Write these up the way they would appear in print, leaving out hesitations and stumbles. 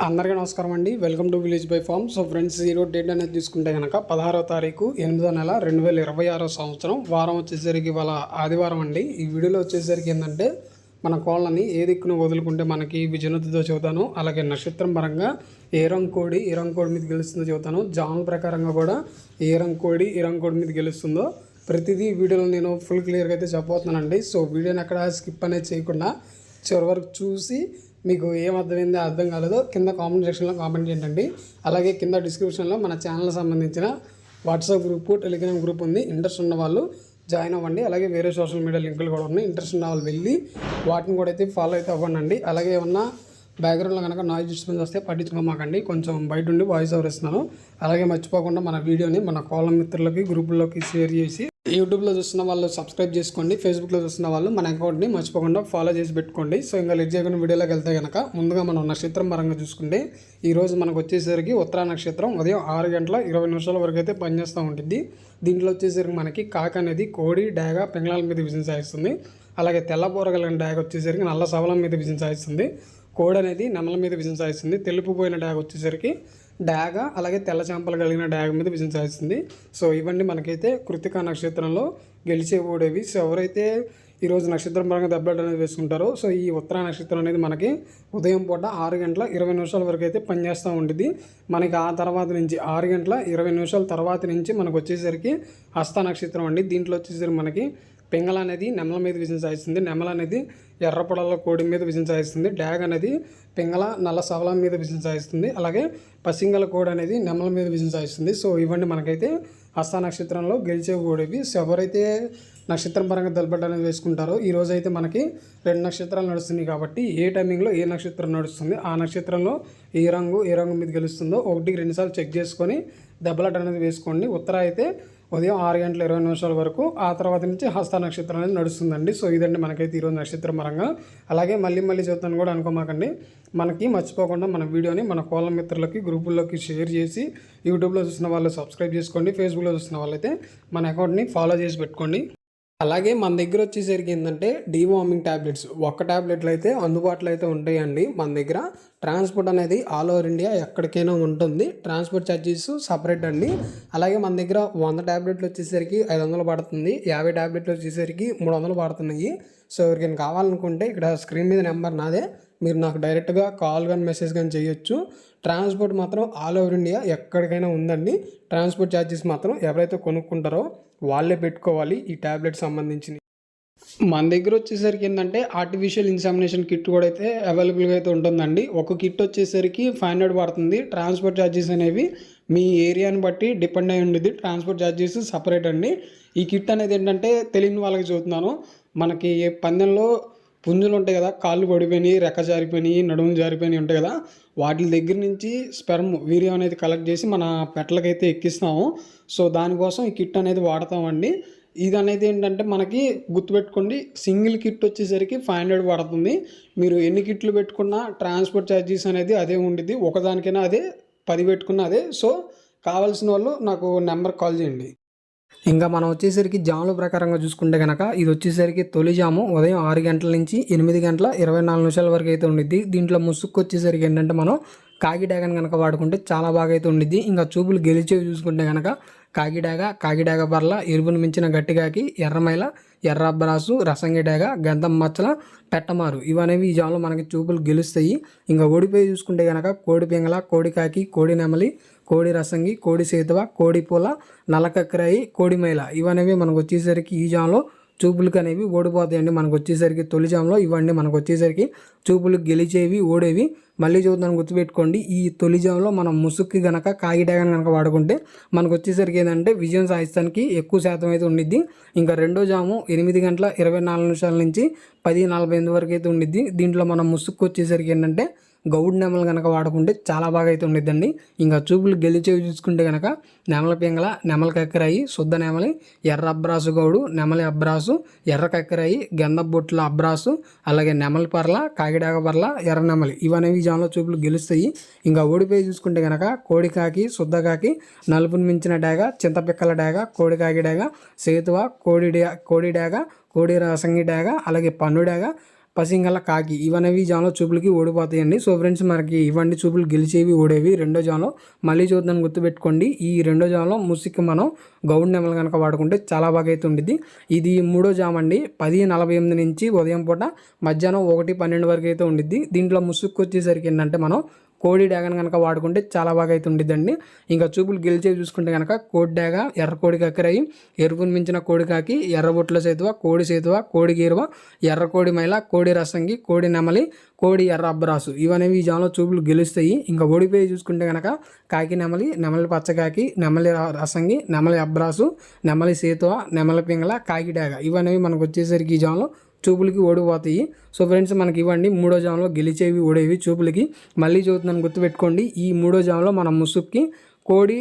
అందరికీ నమస్కారం అండి. Welcome to village by farm. So friends, ఈరోజు డేట్ అనేది తీసుకుంటే కనుక 16వ తారీఖు 8వ నెల 2026 సంవత్సరం వారం వచ్చేసరికి ఇవాళ ఆదివారం అండి. ఈ వీడియోలో వచ్చేసరికి ఏంటంటే మన కోళ్ళని ఏ దిక్కును వదులుకుంటే మనకి విజయనతితో చెబుతాను. అలాగే నక్షత్రం పరంగా ఏ రంగు కోడి మీద గెలుస్తుందో చెబుతాను. జాముల ప్రకారంగా కూడా ఏ రంగు కోడి మీద గెలుస్తుందో ప్రతిదీ వీడియోలో నేను ఫుల్ క్లియర్గా అయితే చెప్పబోతున్నానండి. సో వీడియోని అక్కడ స్కిప్ అనేది చేయకుండా చివరి వరకు చూసి మీకు ఏం అర్థమైందో అర్థం కాలేదో కింద కామెంట్ సెక్షన్లో కామెంట్ చేయండి. అలాగే కింద డిస్క్రిప్షన్లో మన ఛానల్ సంబంధించిన వాట్సాప్ గ్రూప్, టెలిగ్రామ్ గ్రూప్ ఉంది. ఇంట్రెస్ట్ ఉన్న వాళ్ళు జాయిన్ అవ్వండి. అలాగే వేరే సోషల్ మీడియా లింకులు కూడా ఉన్నాయి. ఇంట్రెస్ట్ ఉన్న వాళ్ళు వెళ్ళి వాటిని కూడా అయితే ఫాలో అయితే అవ్వండి. అలాగే ఏమన్నా బ్యాక్గ్రౌండ్లో కనుక నాయిస్ డిస్టర్బెన్స్ వస్తే పట్టించుకోమాకండి. కొంచెం బయట ఉండి వాయిస్ ఓవర్ ఇస్తున్నాను. అలాగే మర్చిపోకుండా మన వీడియోని మన కాలం మిత్రులకి గ్రూపుల్లోకి షేర్ చేసి యూట్యూబ్లో చూస్తున్న వాళ్ళు సబ్స్క్రైబ్ చేసుకోండి. ఫేస్బుక్లో చూస్తున్న వాళ్ళు మన అకౌంట్ని మర్చిపోకుండా ఫాలో చేసి పెట్టుకోండి. సో ఇంకా లెట్ చేయకుండా వీడియోలోకి వెళ్తే కనుక ముందుగా మనం నక్షత్రం పరంగా చూసుకుంటే ఈరోజు మనకు వచ్చేసరికి ఉత్తరా నక్షత్రం ఉదయం 6:20 వరకు అయితే పనిచేస్తూ ఉంటుంది. దీంట్లో వచ్చేసరికి మనకి కాక అనేది కోడి, డాగ, పెంగళాల మీద విజయం సాధిస్తుంది. అలాగే తెల్లబోరగలిగిన డాగ వచ్చేసరికి నల్ల సవలం మీద విజయం సాధిస్తుంది. కోడి అనేది నెమల మీద విజయం సాధిస్తుంది. తెలుపుపోయిన డాగ వచ్చేసరికి డాగ అలాగే తెల్ల చెంపలు కలిగిన డాగ మీద విజయం సాధిస్తుంది. సో ఇవన్నీ మనకైతే కృతికా నక్షత్రంలో గెలిచే ఓడేవి. సో ఎవరైతే ఈరోజు నక్షత్రం పరంగా దెబ్బలు అనేది వేసుకుంటారో సో ఈ ఉత్తరా నక్షత్రం అనేది మనకి ఉదయం పూట 6:20 వరకు అయితే పనిచేస్తూ ఉంటుంది. మనకి ఆ తర్వాత నుంచి 6:20 తర్వాత నుంచి మనకు వచ్చేసరికి హస్త నక్షత్రం అండి. దీంట్లో వచ్చేసరికి మనకి పింగళ అనేది నెమల మీద విజయం సాధిస్తుంది. నెమల అనేది ఎర్రపొడల కోడి మీద విజయం సాధిస్తుంది. డాగ్ అనేది పింగళ నల్ల సవలం మీద విజయం సాధిస్తుంది. అలాగే పసింగల కోడి అనేది నెమల మీద విజయం సాధిస్తుంది. సో ఇవన్నీ మనకైతే హస్త నక్షత్రంలో గెలిచే కోడివి. సో ఎవరైతే నక్షత్రం పరంగా దెబ్బలు అనేది వేసుకుంటారో ఈరోజు అయితే మనకి 2 నక్షత్రాలు నడుస్తున్నాయి కాబట్టి ఏ టైమింగ్లో ఏ నక్షత్రం నడుస్తుంది, ఆ నక్షత్రంలో ఏ రంగు మీద గెలుస్తుందో 1-2 సార్లు చెక్ చేసుకొని దెబ్బలాట అనేది వేసుకోండి. ఉత్తర అయితే ఉదయం 6:20 వరకు, ఆ తర్వాత నుంచి హస్త నక్షత్రం అనేది నడుస్తుందండి. సో ఇదండి మనకైతే ఈరోజు నక్షత్రం పరంగా. అలాగే మళ్ళీ చెప్తాను కూడా అనుకోమాకండి. మనకి మర్చిపోకుండా మన వీడియోని మన కోళ్ళ మిత్రులకి గ్రూపుల్లోకి షేర్ చేసి యూట్యూబ్లో చూసిన వాళ్ళు సబ్స్క్రైబ్ చేసుకోండి. ఫేస్బుక్లో చూసిన వాళ్ళైతే మన అకౌంట్ని ఫాలో చేసి పెట్టుకోండి. అలాగే మన దగ్గర వచ్చేసరికి ఏంటంటే డీవార్మింగ్ ట్యాబ్లెట్స్ ఒక్క ట్యాబ్లెట్లు అయితే అందుబాటులో అయితే ఉంటాయండి. మన దగ్గర ట్రాన్స్పోర్ట్ అనేది ఆల్ ఓవర్ ఇండియా ఎక్కడికైనా ఉంటుంది. ట్రాన్స్పోర్ట్ ఛార్జెస్ సపరేట్ అండి. అలాగే మన దగ్గర 100 ట్యాబ్లెట్లు వచ్చేసరికి 500 పడుతుంది. 50 ట్యాబ్లెట్లు వచ్చేసరికి 300 పడుతున్నాయి. సో ఎవరికైనా కావాలనుకుంటే ఇక్కడ స్క్రీన్ మీద నెంబర్ నాదే, మీరు నాకు డైరెక్ట్గా కాల్ కానీ మెసేజ్ కానీ చేయొచ్చు. ట్రాన్స్పోర్ట్ మాత్రం ఆల్ ఓవర్ ఇండియా ఎక్కడికైనా ఉందండి. ట్రాన్స్పోర్ట్ ఛార్జెస్ మాత్రం ఎవరైతే కొనుక్కుంటారో వాళ్ళే పెట్టుకోవాలి ఈ ట్యాబ్లెట్ సంబంధించినవి. మన దగ్గర వచ్చేసరికి ఏంటంటే ఆర్టిఫిషియల్ ఇన్సామినేషన్ కిట్ కూడా అయితే అవైలబుల్గా అయితే ఉంటుందండి. ఒక కిట్ వచ్చేసరికి 500 పడుతుంది. ట్రాన్స్పోర్ట్ ఛార్జెస్ అనేవి మీ ఏరియాని బట్టి డిపెండ్ అయి ఉండేది. ట్రాన్స్పోర్ట్ ఛార్జెస్ సపరేట్ అండి. ఈ కిట్ అనేది ఏంటంటే తెలియని వాళ్ళకి చూస్తున్నాను. మనకి పందెంలో పుంజులు ఉంటాయి కదా, కాళ్ళు పడిపోయినాయి, రెక్క జారిపోయినాయి, నడుములు జారిపోయినాయి ఉంటాయి కదా, వాటి దగ్గర నుంచి స్పెర్మ్ వీర్యం అనేది కలెక్ట్ చేసి మన పెట్టలకైతే ఎక్కిస్తాము. సో దానికోసం ఈ కిట్ అనేది వాడతామండి. ఇది అనేది ఏంటంటే మనకి గుర్తుపెట్టుకోండి, సింగిల్ కిట్ వచ్చేసరికి 500 పడుతుంది. మీరు ఎన్ని కిట్లు పెట్టుకున్నా ట్రాన్స్పోర్ట్ ఛార్జెస్ అనేది అదే ఉండిద్ది. ఒకదానికైనా అదే, 10 పెట్టుకున్నా అదే. సో కావాల్సిన వాళ్ళు నాకు నెంబర్ కాల్ చేయండి. ఇంకా మనం వచ్చేసరికి జాముల ప్రకారంగా చూసుకుంటే కనుక ఇది వచ్చేసరికి తొలి జాము ఉదయం 6 గంటల నుంచి 8:24 వరకు అయితే ఉండిద్ది. దీంట్లో ముసుక్కు వచ్చేసరికి ఏంటంటే మనం కాకి డాగని కనుక వాడుకుంటే చాలా బాగా అయితే ఉండిద్ది. ఇంకా చూపులు గెలిచేవి చూసుకుంటే కనుక కాకిడాగ బర్ల, ఎరుపును మించిన గట్టిగాకి, ఎర్రమైల, ఎర్ర అబ్బరాసు, రసంగి డాగ, గంధం మచ్చల, పెట్టమారు ఇవనేవి ఈ జాములో మనకి చూపులు గెలుస్తాయి. ఇంకా ఓడిపోయి చూసుకుంటే కనుక కోడి పింగళ, కోడి కాకి, కోడి నెమలి, కోడి రసంగి, కోడి సేతువ, కోడి పూల, నలకక్కరాయి, కోడి మైల ఇవనేవి మనకు వచ్చేసరికి ఈ జాములో చూపులకు అనేవి ఓడిపోతాయండి. మనకు వచ్చేసరికి తొలి జాములో ఇవన్నీ మనకు వచ్చేసరికి చూపులు గెలిచేవి, ఓడేవి. మళ్ళీ చూద్దాం, గుర్తుపెట్టుకోండి. ఈ తొలి జాములో మనం ముసుక్కి గనక కాకిడాగని కనుక వాడుకుంటే మనకు వచ్చేసరికి ఏంటంటే విజయం సాధించడానికి ఎక్కువ శాతం అయితే ఉండిద్ది. ఇంకా రెండో జాము 8:24 నుంచి 10:48 వరకు అయితే ఉండిద్ది. దీంట్లో మనం ముసుక్కు వచ్చేసరికి ఏంటంటే గౌడ్ నెమలు కనుక వాడుకుంటే చాలా బాగా అయితే ఉండిద్దండి. ఇంకా చూపులు గెలిచేవి చూసుకుంటే కనుక నెమల పింగళ, నెమల కక్కరాయి, శుద్ధ నెమలి, ఎర్ర అబ్రాసు గౌడు, నెమలి అబ్రాసు, ఎర్ర కక్కరాయి, గంధబొట్ల అబ్రాసు, అలాగే నెమలి పర్ల, కాకిడాగ పర్ల, ఎర్ర నెమలి ఇవనేవి జాములో చూపులు గెలుస్తాయి. ఇంకా ఓడిపోయి చూసుకుంటే కనుక కోడి కాకి, శుద్ధ కాకి, నలుపుని మించిన డాగ, చింతపిక్కల డాగ, కోడి కాకి డాగ, సేతువ, కోడి డాగ, కోడి రసంగి డాగ, అలాగే పన్ను డాగ, పసింగల కాకి ఇవనేవి ఈ జామ్లో చూపులకి ఓడిపోతాయండి. సో ఫ్రెండ్స్ మనకి ఇవన్నీ చూపులు గెలిచేవి ఓడేవి రెండో జామ్లో. మళ్ళీ చూద్దాం గుర్తుపెట్టుకోండి. ఈ రెండో జామ్లో ముసుక్కి మనం గౌడ్ నెమలు కనుక వాడుకుంటే చాలా బాగా అయితే ఉండిద్ది. ఇది మూడో జామ్ అండి. 10:48 నుంచి ఉదయం పూట మధ్యాహ్నం 1:12 వరకు అయితే ఉండిద్ది. దీంట్లో ముసుక్కు వచ్చేసరికి ఏంటంటే మనం కోడి డ్యాగన్ కనుక వాడుకుంటే చాలా బాగా అయితే ఉండిద్దండి. ఇంకా చూపులు గెలిచేవి చూసుకుంటే కనుక కోడి డ్యాగ, ఎర్ర కోడి కక్కరయి, ఎరుపును మించిన కోడి కాకి, ఎర్రబొట్ల సేతువ, కోడి సేతువ, కోడి గీరువ, ఎర్ర కోడి మైల, కోడి రసంగి, కోడి నెమలి, కోడి ఎర్ర అబ్బరాసు ఇవనేవి ఈ జామ్లో చూపులు గెలుస్తాయి. ఇంకా ఓడిపోయి చూసుకుంటే కనుక కాకి నెమలి, నెమలి పచ్చకాకి, నెమలి రసంగి, నెమలి అబ్బరాసు, నెమలి సేతువ, నెమలి పింగళ, కాకి డ్యాగ ఇవనేవి మనకు వచ్చేసరికి ఈ జామ్లో చూపులకి ఓడిపోతాయి. సో ఫ్రెండ్స్ మనకి ఇవ్వండి మూడో జామ్లో గెలిచేవి ఓడేవి చూపులకి. మళ్ళీ చూస్తున్నాను గుర్తుపెట్టుకోండి. ఈ మూడో జామ్లో మనం ముసుక్కి కోడి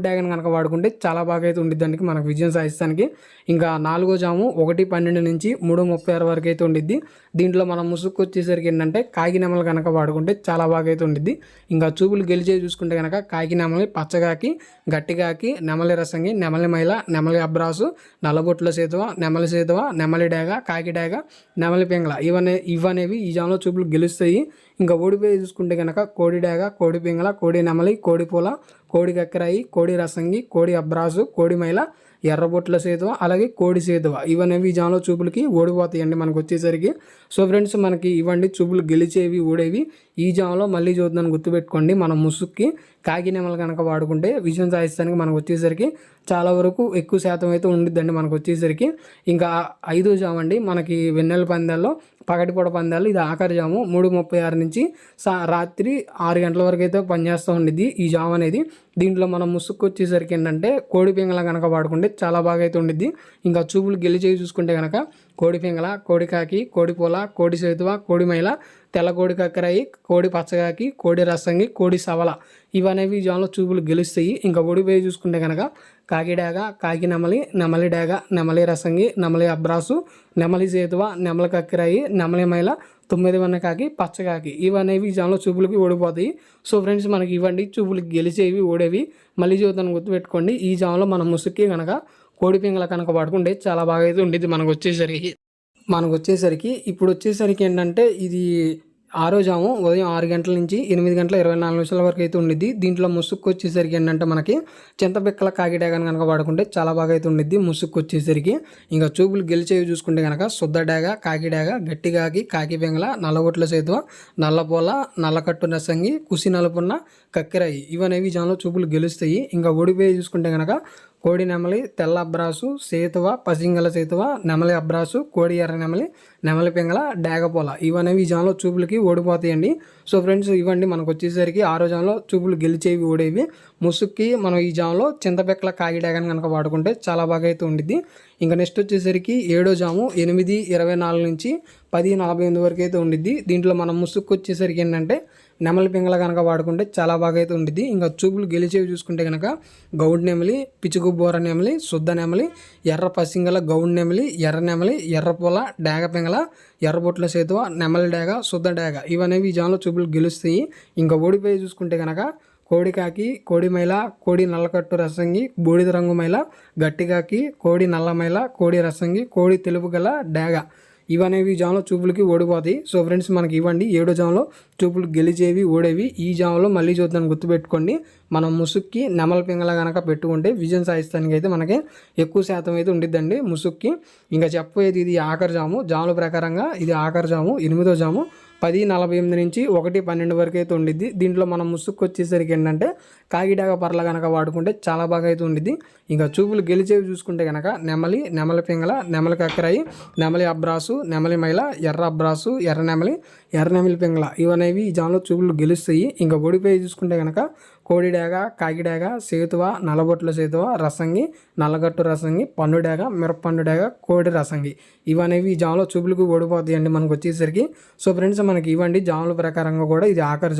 డ్యాగన్ కనుక వాడుకుంటే చాలా బాగా అయితే ఉండిద్దానికి మనకు విజయం సాధిస్తానికి. ఇంకా నాలుగో జాము 1:12 నుంచి 3:36 వరకు అయితే ఉండిద్ది. దీంట్లో మనం ముసుక్కు వచ్చేసరికి ఏంటంటే కాకి నెమలు కనుక వాడుకుంటే చాలా బాగా అయితే ఉండిద్ది. ఇంకా చూపులు గెలిచేవి చూసుకుంటే కనుక కాకి నెమలి, పచ్చగాకి, గట్టిగాకి, నెమలి రసంగి, నెమలి మైల, నెమలి అబ్రాసు, నల్లబొట్ల సేతువ, నెమలి సేతువ, నెమలి డ్యాగ, కాకి డ్యాగ, నెమలి పింగళ ఇవనేవి ఈ జామ్లో చూపులు గెలుస్తాయి. ఇంకా ఓడిపోయి చూసుకుంటే కనుక కోడి డ్యాగ, కోడి పింగళ, కోడి నెమలి, కోడి పూల, కోడి కక్కరాయి, కోడి రసంగి, కోడి అబ్రాసు, కోడి మైల, ఎర్రబొట్ల సేతువ, అలాగే కోడి సేతువ ఇవనేవి ఈ జామ్లో చూపులకి ఓడిపోతాయండి మనకు వచ్చేసరికి. సో ఫ్రెండ్స్ మనకి ఇవ్వండి చూపులు గెలిచేవి ఓడేవి ఈ జామ్లో. మళ్ళీ చూద్దాం గుర్తుపెట్టుకోండి. మనం ముసుక్కి కాకి నెమలు కనుక వాడుకుంటే విజయం సాధిస్తానికి మనకు వచ్చేసరికి చాలా వరకు ఎక్కువ శాతం అయితే ఉండిద్దండి మనకు వచ్చేసరికి. ఇంకా ఐదో జామ్ అండి మనకి వెన్నెల పందాల్లో పగటిపూట పందాలు. ఇది ఆఖరి జాము 3:36 నుంచి రాత్రి 6 గంటల వరకు అయితే పనిచేస్తూ ఉండిద్ది ఈ జామ్ అనేది. దీంట్లో మనం ముసుక్కు వచ్చేసరికి ఏంటంటే కోడి పింగళ కనుక వాడుకుంటే చాలా బాగా అయితే ఉండిద్ది. ఇంకా చూపులు గెలిచేవి చూసుకుంటే కనుక కోడి పింగళ, కోడి కాకి, కోడి పూల, కోడి సేతువ, కోడి మైల, తెల్ల కోడి కక్కరాయి, కోడి పచ్చగాకి, కోడి రసంగి, కోడి సవల ఇవనేవి జామ్లో చూపులు గెలుస్తాయి. ఇంకా ఓడిపోయి చూసుకుంటే కనుక కాకి డ్యాగ, కాకి నెమలి, నెమలి డ్యాగ, నెమలి రసంగి, నెమలి అబ్రాసు, నెమలి సేతువ, నెమలి కక్కరాయి, నెమలి మైల, 9 కాకి, పచ్చకాకి ఇవనేవి జామ్లో చూపులకి ఓడిపోతాయి. సో ఫ్రెండ్స్ మనకి ఇవ్వండి చూపులకి గెలిచేవి ఓడేవి. మళ్ళీ చూద్దాం గుర్తుపెట్టుకోండి. ఈ జామ్లో మనం ముసుక్కి కనుక కోడి పింగళ కనుక వాడుకుంటే చాలా బాగా అయితే ఉండేది మనకు వచ్చేసరికి. ఇప్పుడు వచ్చేసరికి ఏంటంటే ఇది ఆరో జాము ఉదయం 6 గంటల నుంచి 8:24 వరకు అయితే ఉండిద్ది. దీంట్లో ముసుక్కు వచ్చేసరికి ఏంటంటే మనకి చింతపిక్కల కాకి డ్యాగన్ కనుక వాడుకుంటే చాలా బాగా అయితే ఉండిద్ది ముసుక్కు వచ్చేసరికి. ఇంకా చూపులు గెలిచేవి చూసుకుంటే కనుక శుద్ధ డ్యాగ, కాకి డ్యాగ, గట్టి కాకి, కాకి పింగళ, నల్లగొట్ల సేతువ, నల్లపోల, నల్లకట్టు నసంగి, కుసి నలుపున్న, కక్కిరాయి ఇవనేవి జామ్లో చూపులు గెలుస్తాయి. ఇంకా ఓడిపోయి చూసుకుంటే కనుక కోడి నెమలి, తెల్ల అబ్రాసు, సేతువ, పసింగల సేతువ, నెమలి అబ్రాసు, కోడి ఎర్ర నెమలి, నెమలి పింగళ, డ్యాగపోల ఇవనేవి ఈ జామ్లో చూపులకి ఓడిపోతాయండి. సో ఫ్రెండ్స్ ఇవ్వండి మనకు వచ్చేసరికి ఆరో జామ్లో చూపులు గెలిచేవి ఓడేవి. ముసుక్కి మనం ఈ జామ్లో చింతపిక్కల కాకి డ్యాగన్ కనుక వాడుకుంటే చాలా బాగా అయితే ఉండిద్ది. ఇంకా నెక్స్ట్ వచ్చేసరికి ఏడో జాము 8:24 నుంచి 10:48 వరకు అయితే ఉండిద్ది. దీంట్లో మనం ముసుక్కు వచ్చేసరికి ఏంటంటే నెమలి పింగళ కనుక వాడుకుంటే చాలా బాగా అయితే ఉండిద్ది. ఇంకా చూపులు గెలిచేవి చూసుకుంటే కనుక గౌడ్ నెమలి, పిచుకు బోర నెమలి, శుద్ధ నెమలి, ఎర్ర పసింగల, గౌడ్ నెమలి, ఎర్ర నెమలి, ఎర్ర పూల, డ్యాగ పింగళ, ఎర్రబొట్ల సేతువ, నెమలి డ్యాగ, శుద్ధ డ్యాగ ఇవనేవి ఈ జామ్లో చూపులు గెలుస్తాయి. ఇంకా ఓడిపోయి చూసుకుంటే కనుక కోడి కాకి, కోడి మైల, కోడి నల్లకట్టు రసంగి, బూడిద రంగు మైల, గట్టికాకి, కోడి నల్ల మైల, కోడి రసంగి, కోడి తెలుపు గల డ్యాగ ఇవనేవి జామ్లో చూపులకి ఓడిపోతాయి. సో ఫ్రెండ్స్ మనకి ఇవ్వండి ఏడో జామ్లో చూపులు గెలిచేవి ఓడేవి ఈ జామ్లో. మళ్ళీ చూద్దాం గుర్తుపెట్టుకోండి. మనం ముసుక్కి నెమల పింగళ కనుక పెట్టుకుంటే విజయం సాధిస్తానికి అయితే మనకి ఎక్కువ శాతం అయితే ఉండిద్దండి ముసుక్కి. ఇంకా చెప్పేది ఇది ఆఖరి జాముల ప్రకారంగా ఇది ఆఖరి జాము 8వ జాము 10:48 నుంచి 1:12 వరకు అయితే ఉండిద్ది. దీంట్లో మనం ముసుక్కు వచ్చేసరికి ఏంటంటే కాకిడాగ పర్ల కనుక వాడుకుంటే చాలా బాగా అయితే ఉండిద్ది. ఇంకా చూపులు గెలిచేవి చూసుకుంటే కనుక నెమలి, నెమలి పింగళ, నెమలి కక్కరాయి, నెమలి అబ్రాసు, నెమలి మైల, ఎర్ర అబ్రాసు, ఎర్ర నెమలి పింగళ ఇవనేవి ఈ జామ్లో చూపులు గెలుస్తాయి. ఇంకా ఓడిపోయి చూసుకుంటే కనుక కోడి డ్యాగ, కాకి డ్యాగ, సేతువ, నల్లబొట్ల సేతువ, రసంగి, నల్లగట్టు రసంగి, పండు డ్యాగ, మిరపండు డ్యాగ, కోడి రసంగి ఇవనేవి ఈ జామ్లో చూపులకు ఓడిపోతాయండి మనకు వచ్చేసరికి. సో ఫ్రెండ్స్ మనకి ఇవ్వండి జాముల ప్రకారంగా కూడా ఇది ఆఖరి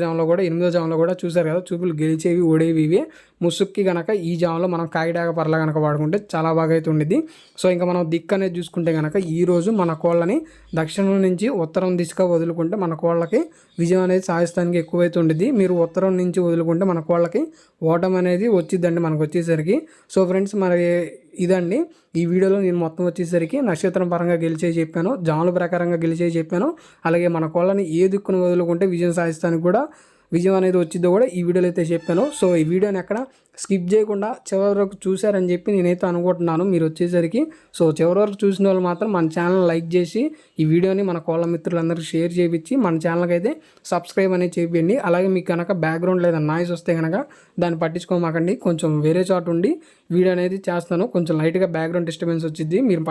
జాములో కూడా 8వ జాములో కూడా చూసారు కదా చూపులు గెలిచేవి ఓడేవి ఇవి. ముసుక్కి కనుక ఈ జామ్లో మనం కాకిడాగ పర్ల కనుక వాడుకుంటే చాలా బాగా అయితే ఉండిద్ది. సో ఇంకా మనం దిక్కు అనేది చూసుకుంటే కనుక ఈరోజు మన కోళ్ళని దక్షిణం నుంచి ఉత్తరం దిశగా వదులుకుంటే మన కోళ్ళకి విజయం అనేది సాధిస్తానికి ఎక్కువైతే ఉండిద్ది. మీరు ఉత్తరం నుంచి నుంచి వదులుకుంటే మన కోళ్ళకి ఓటం అనేది వచ్చిద్దండి మనకు వచ్చేసరికి. సో ఫ్రెండ్స్ మరి ఇదండి ఈ వీడియోలో నేను మొత్తం వచ్చేసరికి నక్షత్రం పరంగా గెలిచే చెప్పాను, జాముల ప్రకారంగా గెలిచే చెప్పాను. అలాగే మన కోళ్ళని ఏ దిక్కును వదులుకుంటే విజయం సాధిస్తానికి కూడా విజయం అనేది వచ్చిందో కూడా ఈ వీడియోలో అయితే చెప్పాను. సో ఈ వీడియోని ఎక్కడ స్కిప్ చేయకుండా చివరి వరకు చూశారని చెప్పి నేనైతే అనుకుంటున్నాను మీరు వచ్చేసరికి. సో చివరి వరకు చూసిన వాళ్ళు మాత్రం మన ఛానల్ లైక్ చేసి ఈ వీడియోని మన కోళ్ళ మిత్రులందరికీ షేర్ చేయించి మన ఛానల్కి అయితే సబ్స్క్రైబ్ అనేది చేయండి. అలాగే మీకు కనుక బ్యాక్గ్రౌండ్ లేదా నాయిస్ వస్తే కనుక దాన్ని పట్టించుకోమాకండి. కొంచెం వేరే చోట ఉండి వీడియో అనేది చేస్తాను, కొంచెం లైట్గా బ్యాక్గ్రౌండ్ డిస్టర్బెన్స్ వచ్చింది, మీరు